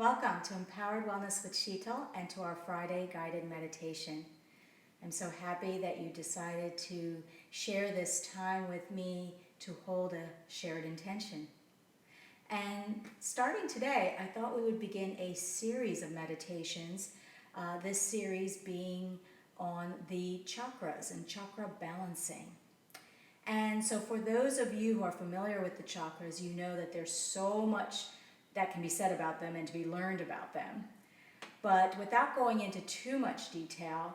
Welcome to Empowered Wellness with Sheetal and to our Friday guided meditation. I'm so happy that you decided to share this time with me to hold a shared intention. And starting today, I thought we would begin a series of meditations, this series being on the chakras and chakra balancing. And so for those of you who are familiar with the chakras, you know that there's so much that can be said about them and to be learned about them. But without going into too much detail,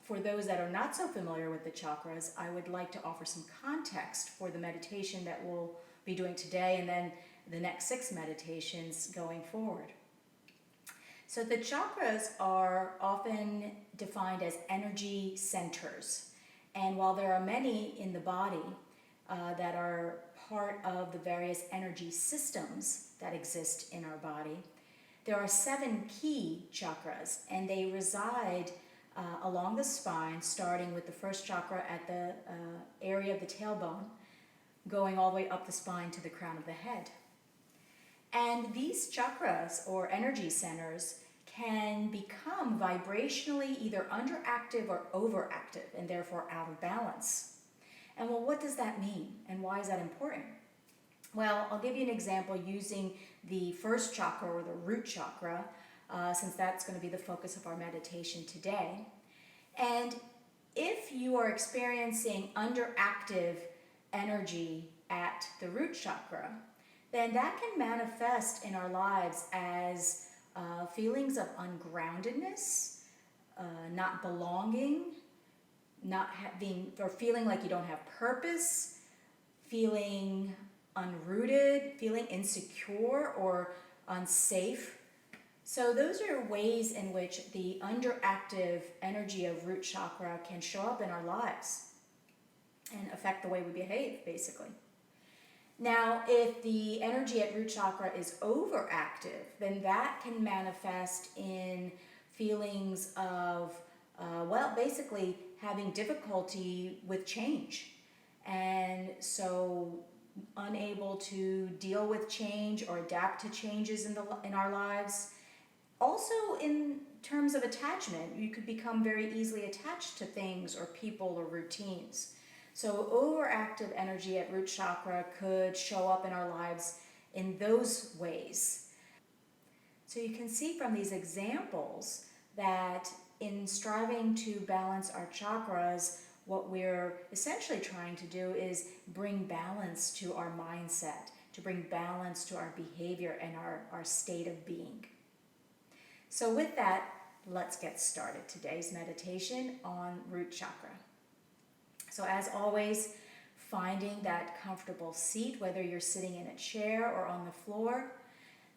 for those that are not so familiar with the chakras, I would like to offer some context for the meditation that we'll be doing today and then the next 6 meditations going forward. So the chakras are often defined as energy centers. And while there are many in the body that are part of the various energy systems that exist in our body, there are 7 key chakras, and they reside along the spine, starting with the first chakra at the area of the tailbone, going all the way up the spine to the crown of the head. And these chakras, or energy centers, can become vibrationally either underactive or overactive, and therefore out of balance. And well, what does that mean, and why is that important? Well, I'll give you an example using the first chakra, or the root chakra, since that's going to be the focus of our meditation today. And if you are experiencing underactive energy at the root chakra, then that can manifest in our lives as feelings of ungroundedness, not belonging, or feeling like you don't have purpose, feeling unrooted, feeling insecure or unsafe. So those are ways in which the underactive energy of root chakra can show up in our lives and affect the way we behave, basically. Now, if the energy at root chakra is overactive, then that can manifest in feelings of, basically having difficulty with change. And so unable to deal with change or adapt to changes in our lives. Also, in terms of attachment, you could become very easily attached to things or people or routines. So overactive energy at root chakra could show up in our lives in those ways. So you can see from these examples that in striving to balance our chakras, what we're essentially trying to do is bring balance to our mindset, to bring balance to our behavior and our state of being. So with that, let's get started. Today's meditation on root chakra. So as always, finding that comfortable seat, whether you're sitting in a chair or on the floor,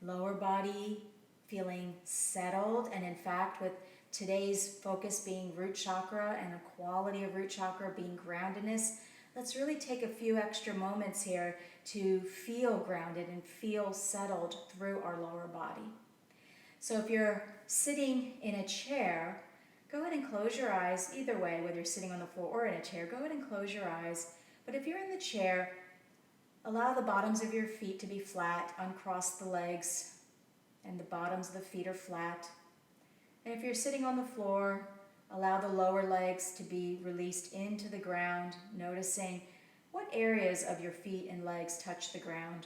lower body feeling settled, and in fact, with today's focus being root chakra and a quality of root chakra being groundedness, let's really take a few extra moments here to feel grounded and feel settled through our lower body. So if you're sitting in a chair, go ahead and close your eyes. Either way, whether you're sitting on the floor or in a chair, go ahead and close your eyes. But if you're in the chair, allow the bottoms of your feet to be flat, uncross the legs, and the bottoms of the feet are flat. And if you're sitting on the floor, allow the lower legs to be released into the ground, noticing what areas of your feet and legs touch the ground.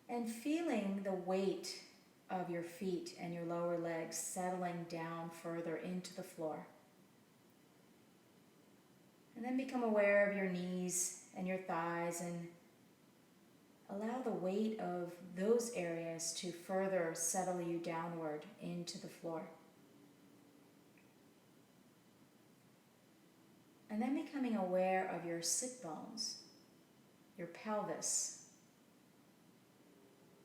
And feeling the weight of your feet and your lower legs settling down further into the floor. And then become aware of your knees and your thighs and allow the weight of those areas to further settle you downward into the floor. And then becoming aware of your sit bones, your pelvis,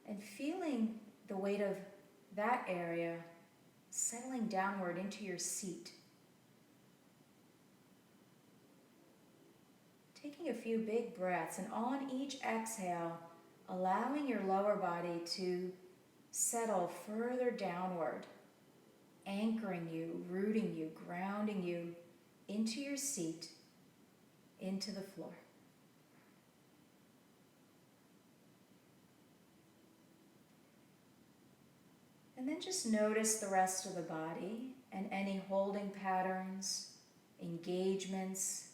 and feeling the weight of that area settling downward into your seat. Taking a few big breaths, and on each exhale, allowing your lower body to settle further downward, anchoring you, rooting you, grounding you into your seat, into the floor. And then just notice the rest of the body and any holding patterns, engagements.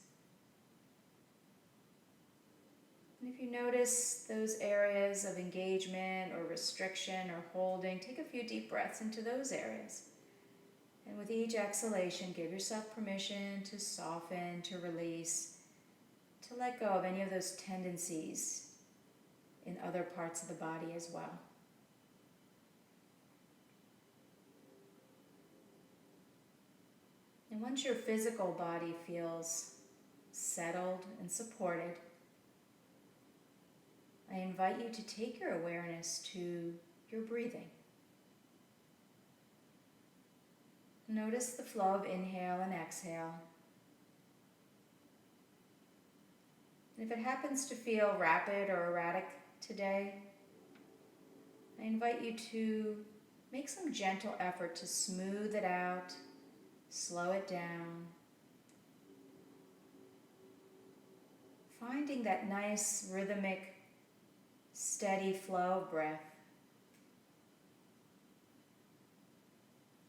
And if you notice those areas of engagement or restriction or holding, take a few deep breaths into those areas. And with each exhalation, give yourself permission to soften, to release, to let go of any of those tendencies in other parts of the body as well. And once your physical body feels settled and supported, I invite you to take your awareness to your breathing. Notice the flow of inhale and exhale. And if it happens to feel rapid or erratic today, I invite you to make some gentle effort to smooth it out, slow it down, finding that nice rhythmic steady flow of breath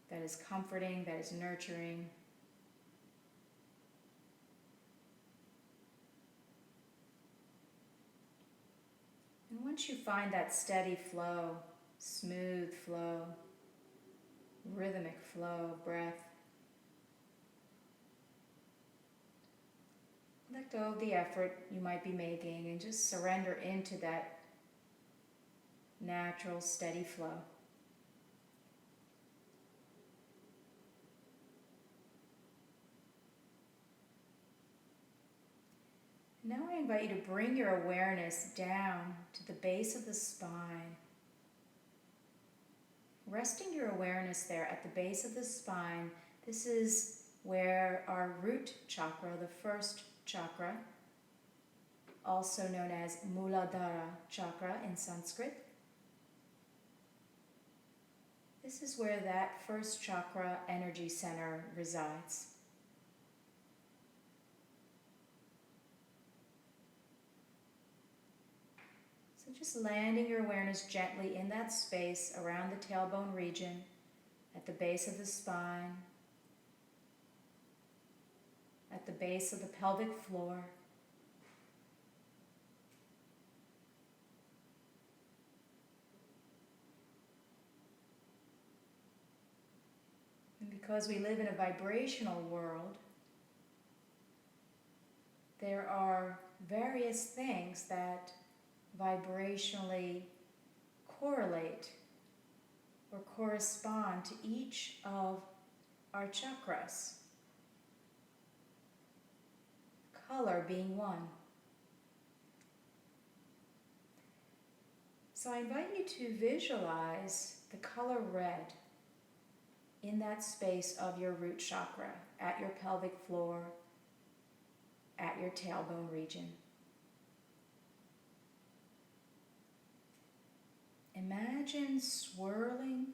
that is comforting, that is nurturing. And once you find that steady flow, smooth flow, rhythmic flow of breath, let go of the effort you might be making and just surrender into that natural, steady flow. Now I invite you to bring your awareness down to the base of the spine. Resting your awareness there at the base of the spine, this is where our root chakra, the first chakra, also known as Muladhara chakra in Sanskrit, this is where that first chakra energy center resides. So just landing your awareness gently in that space around the tailbone region, at the base of the spine, at the base of the pelvic floor. And because we live in a vibrational world, there are various things that vibrationally correlate or correspond to each of our chakras. Color being one. So I invite you to visualize the color red in that space of your root chakra, at your pelvic floor, at your tailbone region. Imagine swirling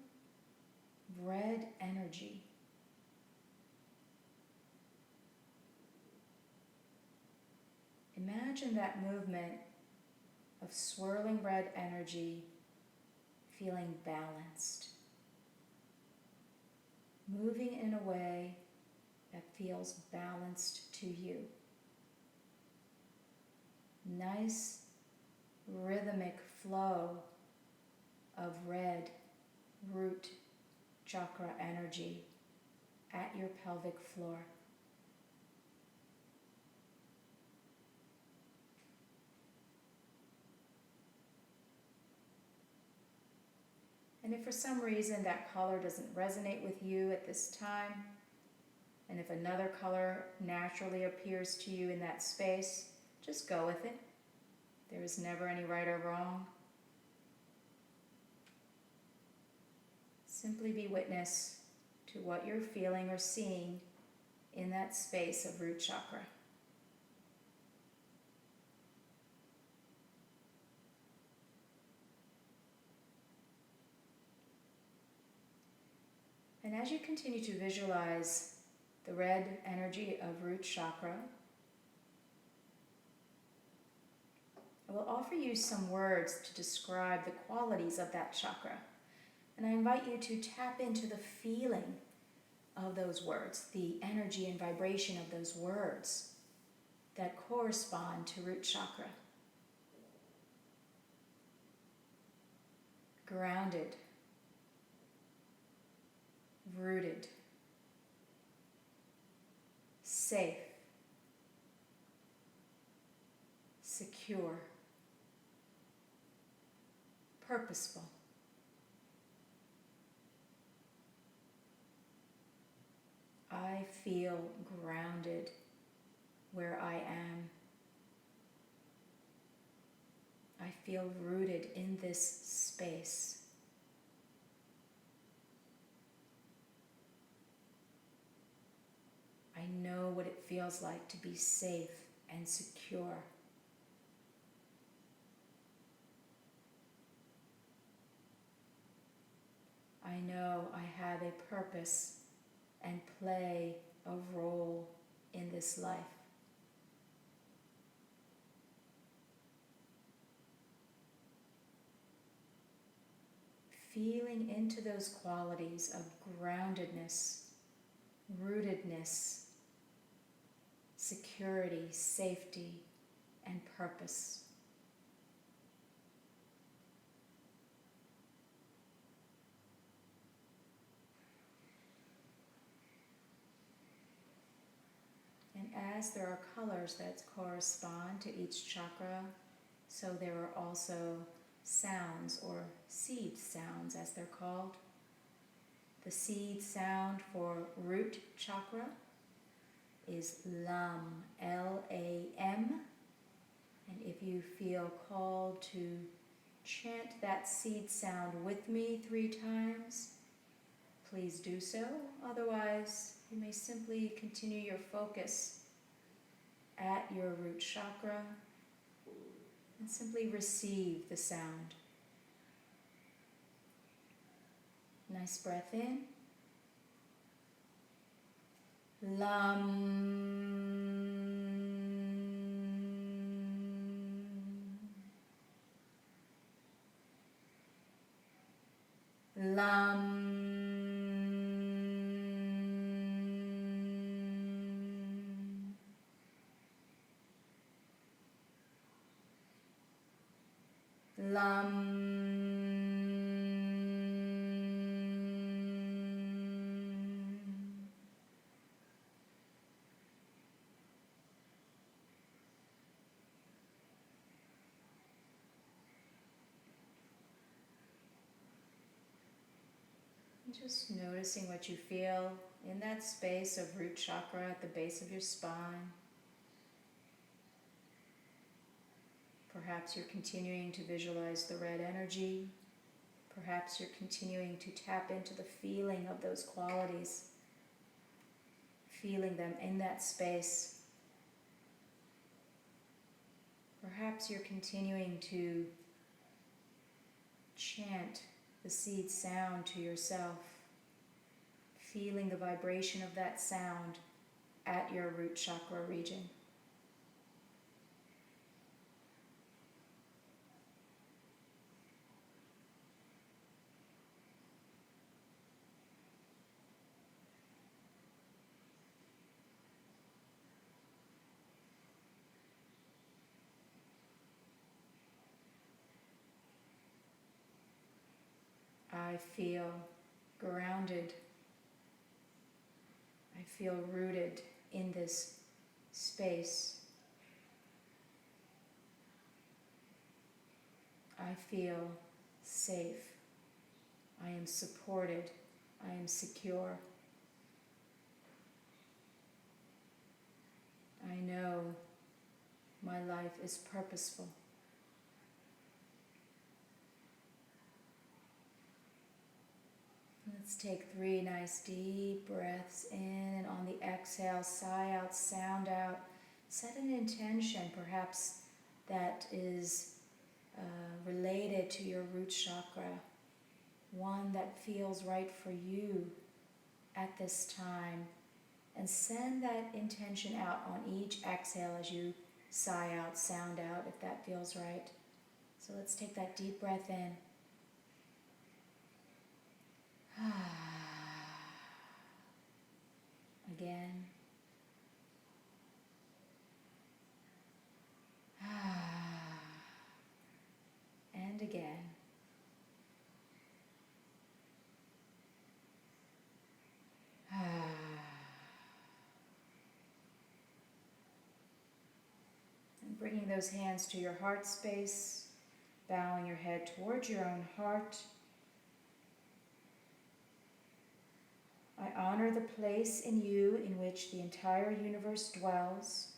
red energy. Imagine that movement of swirling red energy feeling balanced, moving in a way that feels balanced to you. Nice rhythmic flow of red root chakra energy at your pelvic floor. And if for some reason that color doesn't resonate with you at this time, and if another color naturally appears to you in that space, just go with it. There is never any right or wrong. Simply be witness to what you're feeling or seeing in that space of root chakra. And as you continue to visualize the red energy of root chakra, I will offer you some words to describe the qualities of that chakra. And I invite you to tap into the feeling of those words, the energy and vibration of those words that correspond to root chakra. Grounded, rooted, safe, secure, purposeful. I feel grounded where I am. I feel rooted in this space. I know what it feels like to be safe and secure. I know I have a purpose and play a role in this life. Feeling into those qualities of groundedness, rootedness, security, safety, and purpose. And as there are colors that correspond to each chakra, so there are also sounds, or seed sounds as they're called. The seed sound for root chakra is Lam, L-A-M. And if you feel called to chant that seed sound with me 3 times, please do so. Otherwise, you may simply continue your focus at your root chakra and simply receive the sound. Nice breath in. Lam. Lam. Lam. Just noticing what you feel in that space of root chakra at the base of your spine. Perhaps you're continuing to visualize the red energy. Perhaps you're continuing to tap into the feeling of those qualities, feeling them in that space. Perhaps you're continuing to chant the seed sound to yourself, feeling the vibration of that sound at your root chakra region. I feel grounded. I feel rooted in this space. I feel safe. I am supported. I am secure. I know my life is purposeful. Let's take 3 nice deep breaths in, and on the exhale, sigh out, sound out. Set an intention, perhaps that is related to your root chakra, one that feels right for you at this time. And send that intention out on each exhale as you sigh out, sound out, if that feels right. So let's take that deep breath in. Again. And again. And bringing those hands to your heart space, bowing your head towards your own heart. I honor the place in you in which the entire universe dwells.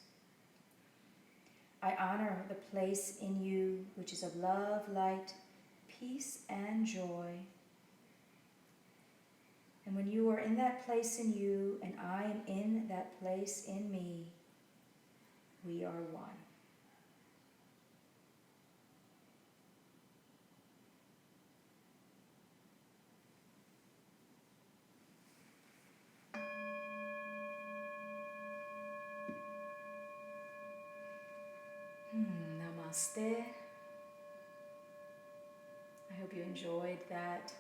I honor the place in you which is of love, light, peace, and joy. And when you are in that place in you, and I am in that place in me, we are one. Namaste. I hope you enjoyed that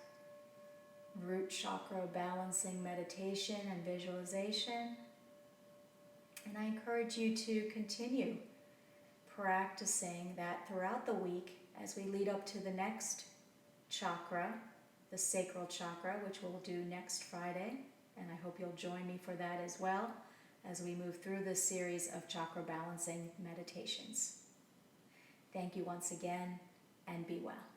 root chakra balancing meditation and visualization. And I encourage you to continue practicing that throughout the week as we lead up to the next chakra, the sacral chakra, which we'll do next Friday. And I hope you'll join me for that as well as we move through this series of chakra balancing meditations. Thank you once again, and be well.